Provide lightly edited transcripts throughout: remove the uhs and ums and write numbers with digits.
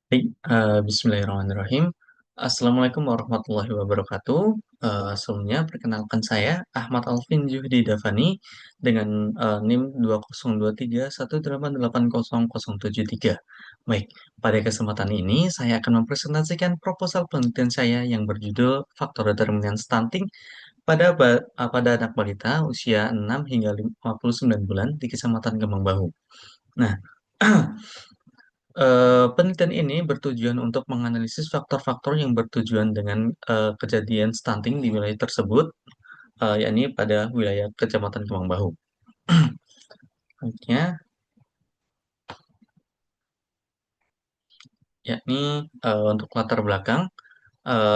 Baik, bismillahirrahmanirrahim. Assalamualaikum warahmatullahi wabarakatuh. Sebelumnya perkenalkan saya Ahmad Alvin Juhdi Davani dengan NIM 202318880073. Baik, pada kesempatan ini saya akan mempresentasikan proposal penelitian saya yang berjudul Faktor Determinan Stunting pada anak balita usia 6 hingga 59 bulan di Kecamatan Kembang Bahu. Nah, penelitian ini bertujuan untuk menganalisis faktor-faktor yang bertujuan dengan, kejadian stunting di wilayah tersebut, yakni pada wilayah Kecamatan Kemang Bahu. Selanjutnya, yakni, untuk latar belakang,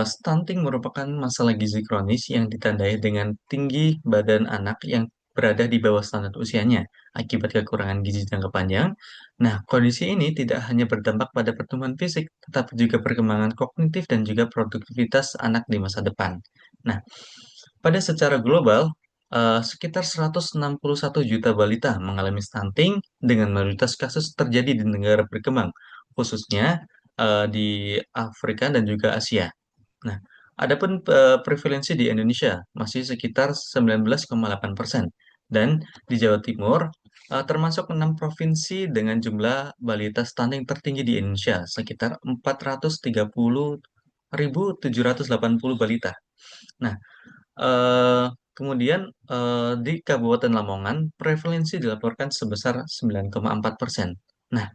stunting merupakan masalah gizi kronis yang ditandai dengan tinggi badan anak yang berada di bawah standar usianya akibat kekurangan gizi jangka panjang. Nah, kondisi ini tidak hanya berdampak pada pertumbuhan fisik, tetapi juga perkembangan kognitif dan juga produktivitas anak di masa depan. Nah, pada secara global, sekitar 161 juta balita mengalami stunting dengan mayoritas kasus terjadi di negara berkembang, khususnya di Afrika dan juga Asia. Nah, adapun, prevalensi di Indonesia masih sekitar 19,8% dan di Jawa Timur, termasuk 6 provinsi dengan jumlah balita stunting tertinggi di Indonesia, sekitar 430.780 balita. Nah, kemudian, di Kabupaten Lamongan, prevalensi dilaporkan sebesar 9,4%. Nah,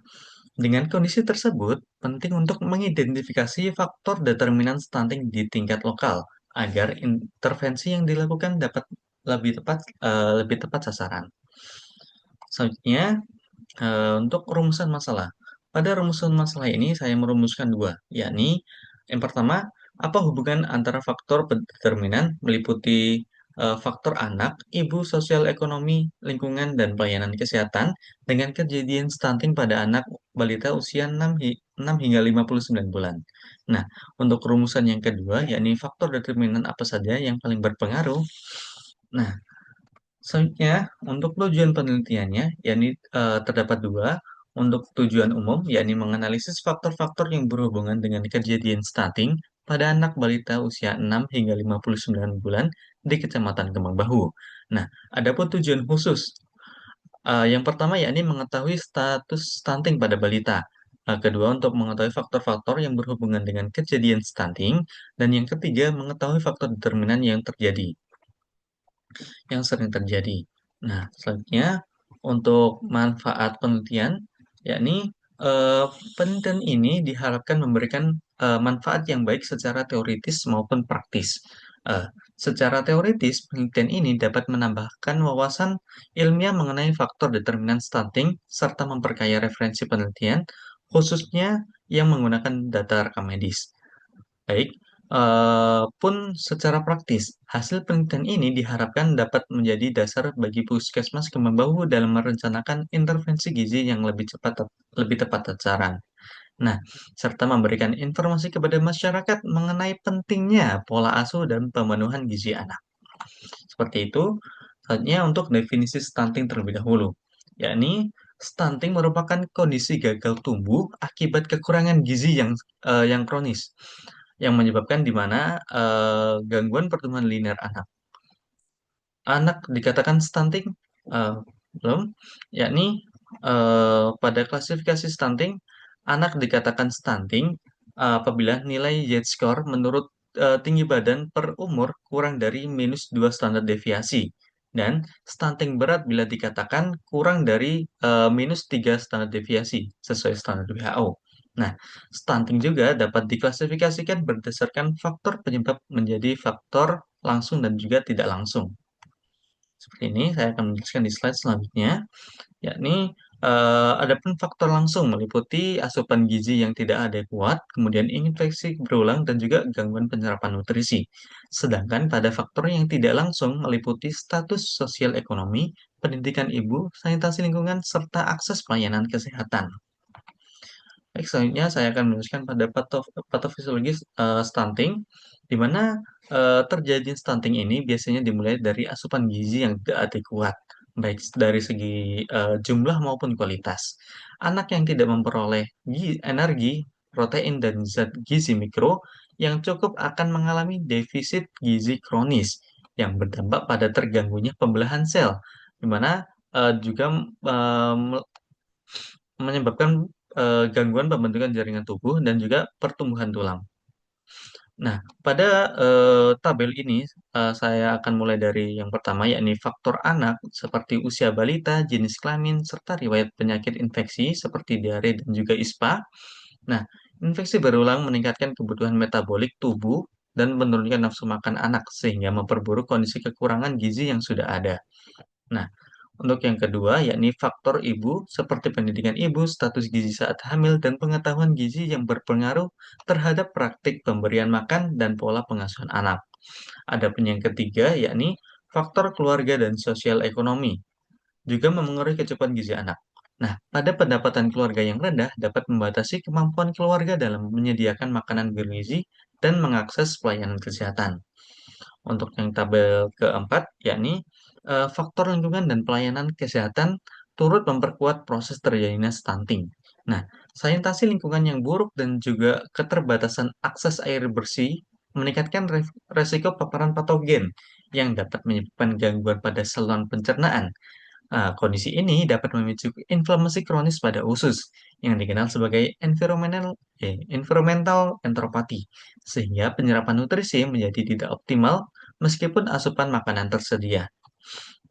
dengan kondisi tersebut, penting untuk mengidentifikasi faktor determinan stunting di tingkat lokal agar intervensi yang dilakukan dapat lebih tepat sasaran. Selanjutnya, untuk rumusan masalah. Pada rumusan masalah ini saya merumuskan dua, yakni yang pertama, apa hubungan antara faktor determinan meliputi faktor anak, ibu, sosial ekonomi, lingkungan, dan pelayanan kesehatan dengan kejadian stunting pada anak balita usia 6 hingga 59 bulan. Nah, untuk rumusan yang kedua, yakni faktor determinan apa saja yang paling berpengaruh. Nah, selanjutnya, untuk tujuan penelitiannya, yakni terdapat dua. Untuk tujuan umum, yakni menganalisis faktor-faktor yang berhubungan dengan kejadian stunting pada anak balita usia 6 hingga 59 bulan di Kecamatan Kembang Bahu. Nah, adapun tujuan khusus, yang pertama yakni mengetahui status stunting pada balita. Kedua, untuk mengetahui faktor-faktor yang berhubungan dengan kejadian stunting. Dan yang ketiga, mengetahui faktor determinan yang sering terjadi. Nah, selanjutnya untuk manfaat penelitian, yakni penelitian ini diharapkan memberikan manfaat yang baik secara teoritis maupun praktis. Secara teoritis, penelitian ini dapat menambahkan wawasan ilmiah mengenai faktor determinan stunting serta memperkaya referensi penelitian, khususnya yang menggunakan data rekam medis. Baik, pun secara praktis, hasil penelitian ini diharapkan dapat menjadi dasar bagi puskesmas Kembang Bahu dalam merencanakan intervensi gizi yang lebih tepat sasaran. Nah, serta memberikan informasi kepada masyarakat mengenai pentingnya pola asuh dan pemenuhan gizi anak. Seperti itu, selanjutnya untuk definisi stunting terlebih dahulu, yakni stunting merupakan kondisi gagal tumbuh akibat kekurangan gizi yang kronis yang menyebabkan di mana, gangguan pertumbuhan linear anak. Anak dikatakan stunting? Eee, belum, yakni, pada klasifikasi stunting, anak dikatakan stunting, apabila nilai Z-score menurut, tinggi badan per umur kurang dari -2 standar deviasi, dan stunting berat bila dikatakan kurang dari, -3 standar deviasi sesuai standar WHO. Nah, stunting juga dapat diklasifikasikan berdasarkan faktor penyebab menjadi faktor langsung dan juga tidak langsung. Seperti ini, saya akan menjelaskan di slide selanjutnya, yakni, adapun faktor langsung meliputi asupan gizi yang tidak adekuat, kemudian infeksi berulang, dan juga gangguan penyerapan nutrisi. Sedangkan pada faktor yang tidak langsung meliputi status sosial ekonomi, pendidikan ibu, sanitasi lingkungan, serta akses pelayanan kesehatan. Baik, selanjutnya saya akan menjelaskan pada patofisiologis stunting, di mana terjadinya stunting ini biasanya dimulai dari asupan gizi yang tidak adekuat, baik dari segi jumlah maupun kualitas. Anak yang tidak memperoleh energi protein, dan zat gizi mikro yang cukup akan mengalami defisit gizi kronis yang berdampak pada terganggunya pembelahan sel, di mana juga menyebabkan gangguan pembentukan jaringan tubuh dan juga pertumbuhan tulang. Nah, pada tabel ini saya akan mulai dari yang pertama, yakni faktor anak seperti usia balita, jenis kelamin, serta riwayat penyakit infeksi seperti diare dan juga ISPA. Nah, infeksi berulang meningkatkan kebutuhan metabolik tubuh dan menurunkan nafsu makan anak sehingga memperburuk kondisi kekurangan gizi yang sudah ada. Nah, untuk yang kedua, yakni faktor ibu, seperti pendidikan ibu, status gizi saat hamil, dan pengetahuan gizi yang berpengaruh terhadap praktik pemberian makan dan pola pengasuhan anak. Adapun yang ketiga, yakni faktor keluarga dan sosial ekonomi, juga memengaruhi kecukupan gizi anak. Nah, pada pendapatan keluarga yang rendah dapat membatasi kemampuan keluarga dalam menyediakan makanan bergizi dan mengakses pelayanan kesehatan. Untuk yang tabel keempat, yakni faktor lingkungan dan pelayanan kesehatan turut memperkuat proses terjadinya stunting. Nah, sanitasi lingkungan yang buruk dan juga keterbatasan akses air bersih meningkatkan resiko paparan patogen yang dapat menyebabkan gangguan pada saluran pencernaan. Nah, kondisi ini dapat memicu inflamasi kronis pada usus yang dikenal sebagai environmental enteropati, sehingga penyerapan nutrisi menjadi tidak optimal meskipun asupan makanan tersedia.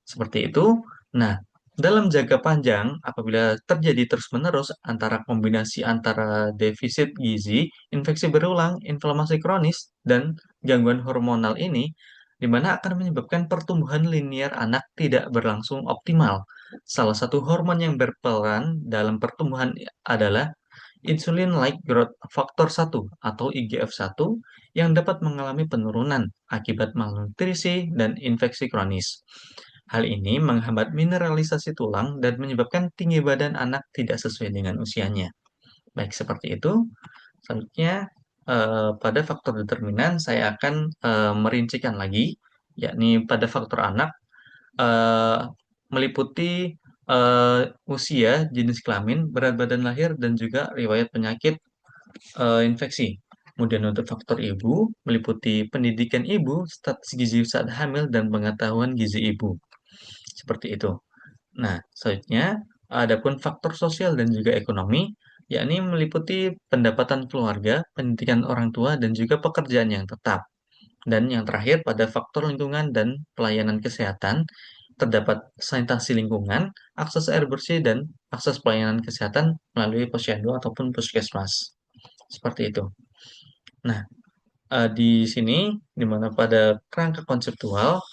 Seperti itu. Nah, dalam jangka panjang, apabila terjadi terus-menerus antara kombinasi antara defisit gizi, infeksi berulang, inflamasi kronis, dan gangguan hormonal ini, di mana akan menyebabkan pertumbuhan linier anak tidak berlangsung optimal. Salah satu hormon yang berperan dalam pertumbuhan adalah insulin-like growth factor 1 atau IGF-1 yang dapat mengalami penurunan akibat malnutrisi dan infeksi kronis. Hal ini menghambat mineralisasi tulang dan menyebabkan tinggi badan anak tidak sesuai dengan usianya. Baik seperti itu. Selanjutnya, pada faktor determinan saya akan merincikan lagi, yakni pada faktor anak eee, meliputi usia, jenis kelamin, berat badan lahir, dan juga riwayat penyakit infeksi. Kemudian untuk faktor ibu meliputi pendidikan ibu, status gizi saat hamil, dan pengetahuan gizi ibu. Seperti itu. Nah, selanjutnya adapun faktor sosial dan juga ekonomi, yakni meliputi pendapatan keluarga, pendidikan orang tua, dan juga pekerjaan yang tetap. Dan yang terakhir pada faktor lingkungan dan pelayanan kesehatan, terdapat sanitasi lingkungan, akses air bersih, dan akses pelayanan kesehatan melalui posyandu ataupun puskesmas. Seperti itu. Nah, di sini, di mana pada kerangka konseptual,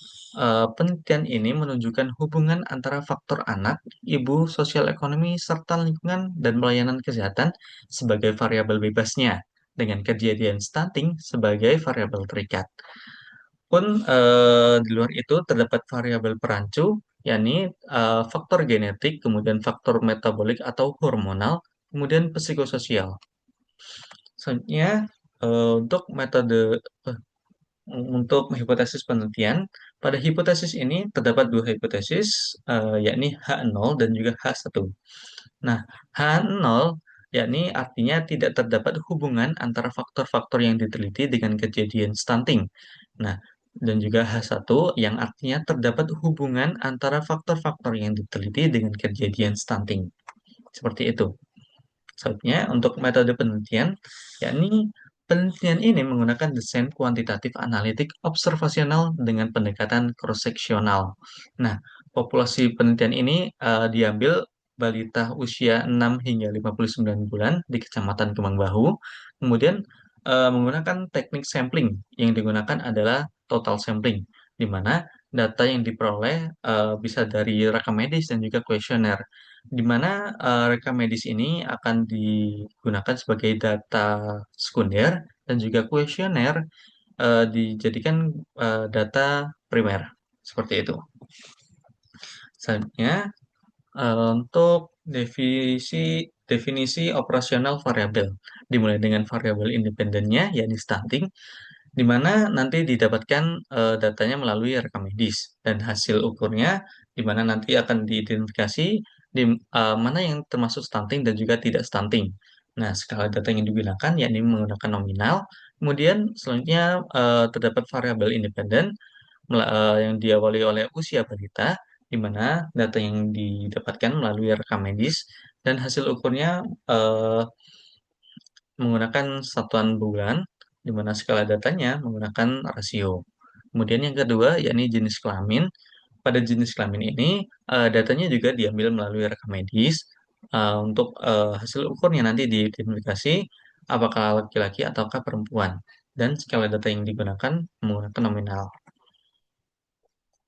penelitian ini menunjukkan hubungan antara faktor anak, ibu, sosial ekonomi, serta lingkungan dan pelayanan kesehatan sebagai variabel bebasnya, dengan kejadian stunting sebagai variabel terikat. Pun di luar itu terdapat variabel perancu, yakni faktor genetik, kemudian faktor metabolik atau hormonal, kemudian psikososial. Selanjutnya, untuk metode untuk hipotesis penelitian, pada hipotesis ini terdapat dua hipotesis, yakni H0 dan juga H1. Nah, H0 yakni artinya tidak terdapat hubungan antara faktor-faktor yang diteliti dengan kejadian stunting. Nah, dan juga H1 yang artinya terdapat hubungan antara faktor-faktor yang diteliti dengan kejadian stunting. Seperti itu. Selanjutnya, untuk metode penelitian, yakni penelitian ini menggunakan desain kuantitatif analitik observasional dengan pendekatan cross-seksional. Nah, populasi penelitian ini diambil balita usia 6 hingga 59 bulan di Kecamatan Kemangbahu, kemudian menggunakan teknik sampling yang digunakan adalah total sampling, di mana data yang diperoleh bisa dari rekam medis dan juga kuesioner, di mana rekam medis ini akan digunakan sebagai data sekunder dan juga kuesioner dijadikan data primer. Seperti itu. Selanjutnya, untuk definisi operasional variabel, dimulai dengan variabel independennya, yakni stunting, di mana nanti didapatkan datanya melalui rekam medis dan hasil ukurnya, di mana nanti akan diidentifikasi di mana yang termasuk stunting dan juga tidak stunting. Nah, skala data yang digunakan yakni menggunakan nominal. Kemudian selanjutnya terdapat variabel independen yang diawali oleh usia balita, di mana data yang didapatkan melalui rekam medis dan hasil ukurnya menggunakan satuan bulan, di mana skala datanya menggunakan rasio. Kemudian yang kedua, yakni jenis kelamin. Pada jenis kelamin ini, datanya juga diambil melalui rekam medis. Untuk hasil ukurnya nanti diidentifikasi apakah laki-laki ataukah perempuan. Dan skala data yang digunakan menggunakan nominal.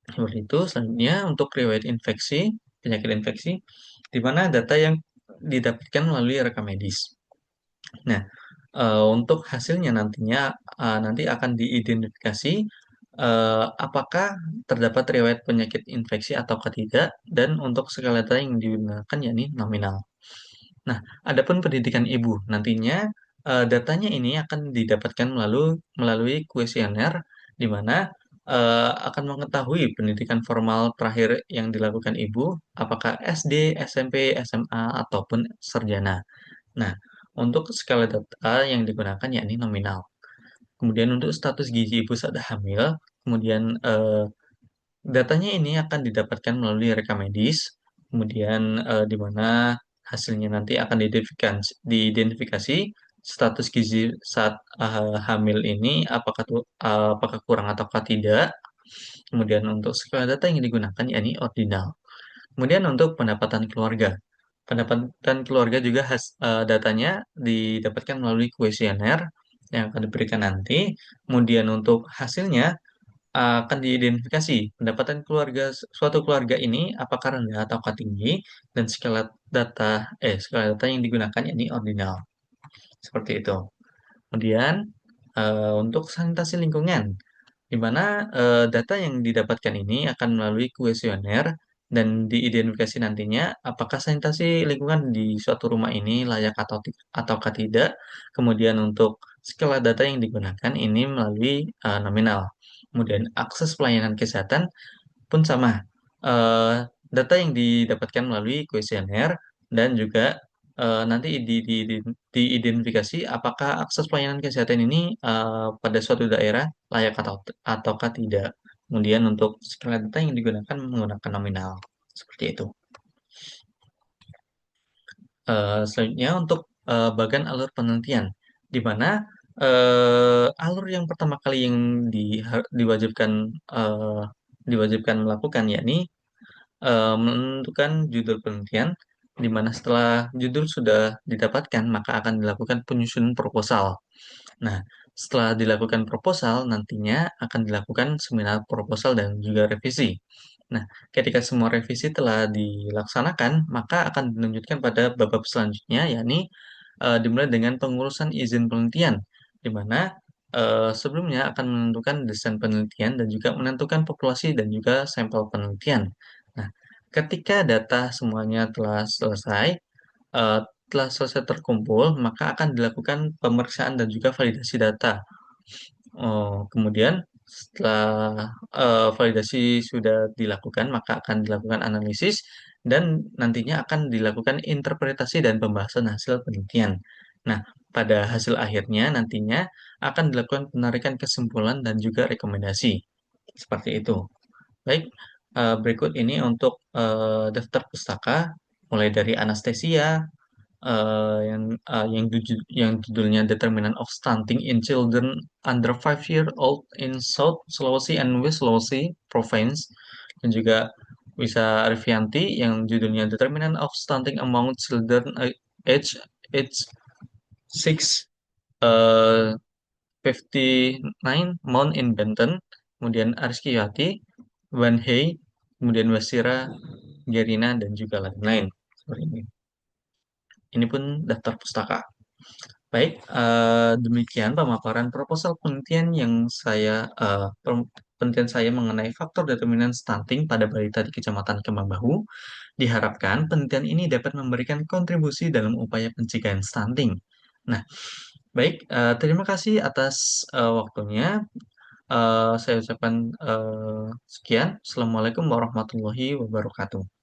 Seperti itu. Selanjutnya untuk riwayat infeksi, penyakit infeksi, di mana data yang didapatkan melalui rekam medis. Nah, untuk hasilnya nantinya nanti akan diidentifikasi apakah terdapat riwayat penyakit infeksi atau tidak dan untuk skala data yang digunakan yakni nominal. Nah, adapun pendidikan ibu nantinya datanya ini akan didapatkan melalui kuesioner di mana akan mengetahui pendidikan formal terakhir yang dilakukan ibu apakah SD, SMP, SMA ataupun sarjana. Nah, untuk skala data yang digunakan yakni nominal. Kemudian untuk status gizi ibu saat hamil, kemudian datanya ini akan didapatkan melalui rekam medis, kemudian di mana hasilnya nanti akan diidentifikasi status gizi saat hamil ini apakah kurang ataukah tidak. Kemudian untuk skala data yang digunakan yakni ordinal. Kemudian untuk pendapatan keluarga. Pendapatan keluarga juga datanya didapatkan melalui kuesioner yang akan diberikan nanti. Kemudian untuk hasilnya akan diidentifikasi pendapatan suatu keluarga ini apakah rendah atau tinggi dan skala data yang digunakan yakni ordinal. Seperti itu. Kemudian untuk sanitasi lingkungan di mana data yang didapatkan ini akan melalui kuesioner dan diidentifikasi nantinya apakah sanitasi lingkungan di suatu rumah ini layak ataukah tidak. Kemudian untuk skala data yang digunakan ini melalui nominal. Kemudian akses pelayanan kesehatan pun sama. Eh, Data yang didapatkan melalui kuesioner dan juga nanti diidentifikasi apakah akses pelayanan kesehatan ini pada suatu daerah layak ataukah tidak. Kemudian untuk skala data yang digunakan menggunakan nominal. Seperti itu. Selanjutnya untuk bagan alur penelitian, di mana alur yang pertama kali yang diwajibkan eh, diwajibkan melakukan yakni menentukan judul penelitian, di mana setelah judul sudah didapatkan, maka akan dilakukan penyusunan proposal. Nah, setelah dilakukan proposal, nantinya akan dilakukan seminar proposal dan juga revisi. Nah, ketika semua revisi telah dilaksanakan, maka akan dilanjutkan pada babak selanjutnya, yakni dimulai dengan pengurusan izin penelitian, di mana sebelumnya akan menentukan desain penelitian dan juga menentukan populasi dan juga sampel penelitian. Nah, ketika data semuanya eh, telah selesai terkumpul, maka akan dilakukan pemeriksaan dan juga validasi data. Kemudian setelah validasi sudah dilakukan, maka akan dilakukan analisis dan nantinya akan dilakukan interpretasi dan pembahasan hasil penelitian. Nah, pada hasil akhirnya nantinya akan dilakukan penarikan kesimpulan dan juga rekomendasi. Seperti itu. Baik, berikut ini untuk daftar pustaka, mulai dari anestesia, yang judulnya Determinant of Stunting in Children Under 5 Year Old in South Sulawesi and West Sulawesi Province, dan juga Wisa Arfianti yang judulnya Determinant of Stunting Among Children age age 6 uh, 59 Mount in Benton, kemudian Ariski Yati, Wan Hei, kemudian Wasira, Gerina, dan juga lain-lain. Seperti ini. Ini pun daftar pustaka. Baik, demikian pemaparan proposal penelitian penelitian saya mengenai faktor determinan stunting pada balita di Kecamatan Kembang Bahu. Diharapkan penelitian ini dapat memberikan kontribusi dalam upaya pencegahan stunting. Nah, baik, terima kasih atas waktunya. Saya ucapkan sekian. Assalamualaikum warahmatullahi wabarakatuh.